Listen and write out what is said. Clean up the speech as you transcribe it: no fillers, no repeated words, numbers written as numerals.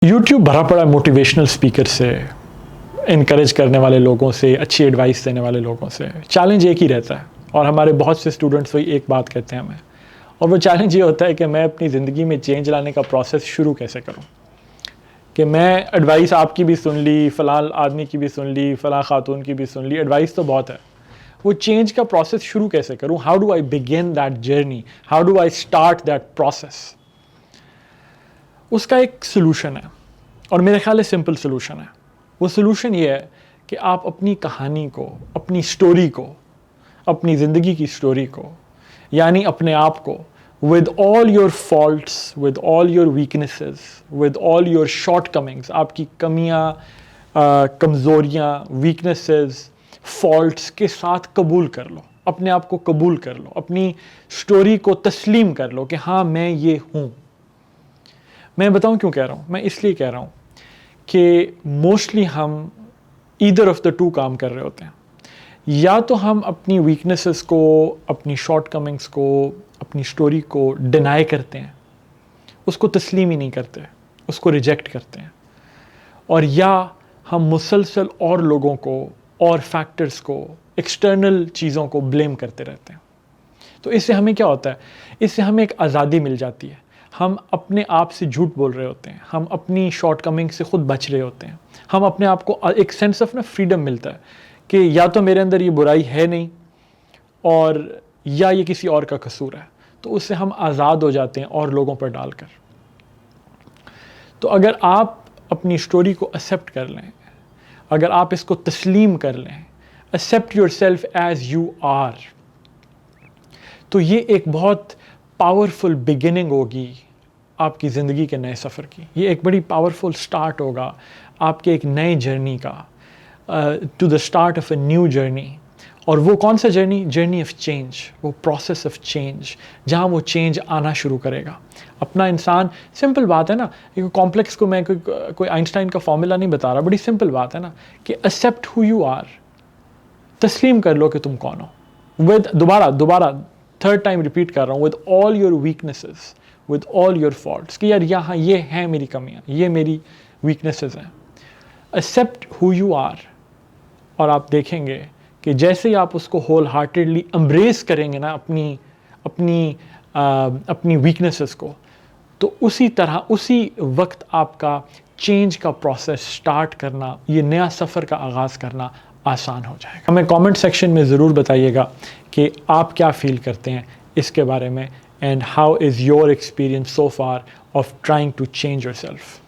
YouTube भरा पड़ा motivational speaker से, इनकरेज करने वाले लोगों से, अच्छी एडवाइस देने वाले लोगों से। चैलेंज एक ही रहता है और हमारे बहुत से स्टूडेंट्स वही एक बात कहते हैं हमें, और वो चैलेंज ये होता है कि मैं अपनी ज़िंदगी में चेंज लाने का प्रोसेस शुरू कैसे करूं। कि मैं एडवाइस आपकी भी सुन ली, फ़लाँ आदमी की भी सुन ली, फ़लाँ खातून की भी सुन ली, एडवाइस तो बहुत है, वो चेंज का प्रोसेस शुरू कैसे करूं। How do I begin that journey, how do I start that process. उसका एक सोल्यूशन है और मेरे ख्याल से सिंपल सोल्यूशन है। वो सोल्यूशन ये है कि आप अपनी कहानी को, अपनी स्टोरी को, अपनी ज़िंदगी की स्टोरी को, यानी अपने आप को, with all your faults, with all your weaknesses, with all your shortcomings, आपकी कमियां, कमज़ोरियां, weaknesses, faults के साथ कबूल कर लो। अपने आप को कबूल कर लो, अपनी स्टोरी को तस्लीम कर लो कि हाँ मैं ये हूँ। मैं बताऊँ क्यों कह रहा हूँ। मैं इसलिए कह रहा हूँ कि मोस्टली हम ईदर ऑफ द टू काम कर रहे होते हैं। या तो हम अपनी वीकनेसेस को, अपनी शॉर्टकमिंग्स को, अपनी स्टोरी को डिनाई करते हैं, उसको तस्लीम ही नहीं करते, उसको रिजेक्ट करते हैं, और या हम मुसलसल और लोगों को और फैक्टर्स को, एक्सटर्नल चीज़ों को ब्लेम करते रहते हैं। तो इससे हमें क्या होता है, इससे हमें एक आज़ादी मिल जाती है। हम अपने आप से झूठ बोल रहे होते हैं, हम अपनी शॉर्टकमिंग से खुद बच रहे होते हैं, हम अपने आप को एक सेंस ऑफ ना फ्रीडम मिलता है कि या तो मेरे अंदर ये बुराई है नहीं, और या ये किसी और का कसूर है। तो उससे हम आज़ाद हो जाते हैं और लोगों पर डालकर। तो अगर आप अपनी स्टोरी को एक्सेप्ट कर लें, अगर आप इसको तस्लीम कर लें, accept yourself as you are, तो ये एक बहुत पावरफुल बिगिनिंग होगी आपकी ज़िंदगी के नए सफ़र की। ये एक बड़ी पावरफुल स्टार्ट होगा आपके एक नए जर्नी का, to the start of a new journey. और वो कौन सा जर्नी? जर्नी ऑफ चेंज, वो प्रोसेस ऑफ चेंज, जहाँ वो चेंज आना शुरू करेगा। अपना इंसान, सिंपल बात है ना, एक कॉम्प्लेक्स को मैं कोई आइंस्टाइन का फॉर्मूला नहीं बता रहा, बड़ी सिंपल बात है ना कि एक्सेप्ट हु यू आर, तस्लीम कर लो कि तुम कौन हो। विद दोबारा थर्ड टाइम रिपीट कर रहा हूँ, with all your weaknesses, with all your faults, कि यार यहाँ ये हैं मेरी कमियाँ, ये मेरी वीकनेसेस हैं। एक्सेप्ट हु यू आर, और आप देखेंगे कि जैसे ही आप उसको होल हार्टेडली एम्ब्रेस करेंगे ना अपनी वीकनेसेस को, तो उसी तरह उसी वक्त आपका चेंज का प्रोसेस स्टार्ट करना, ये नया सफ़र का आगाज़ करना आसान हो जाएगा। हमें कमेंट सेक्शन में ज़रूर बताइएगा कि आप क्या फ़ील करते हैं इसके बारे में, and how is your experience so far of trying to change yourself.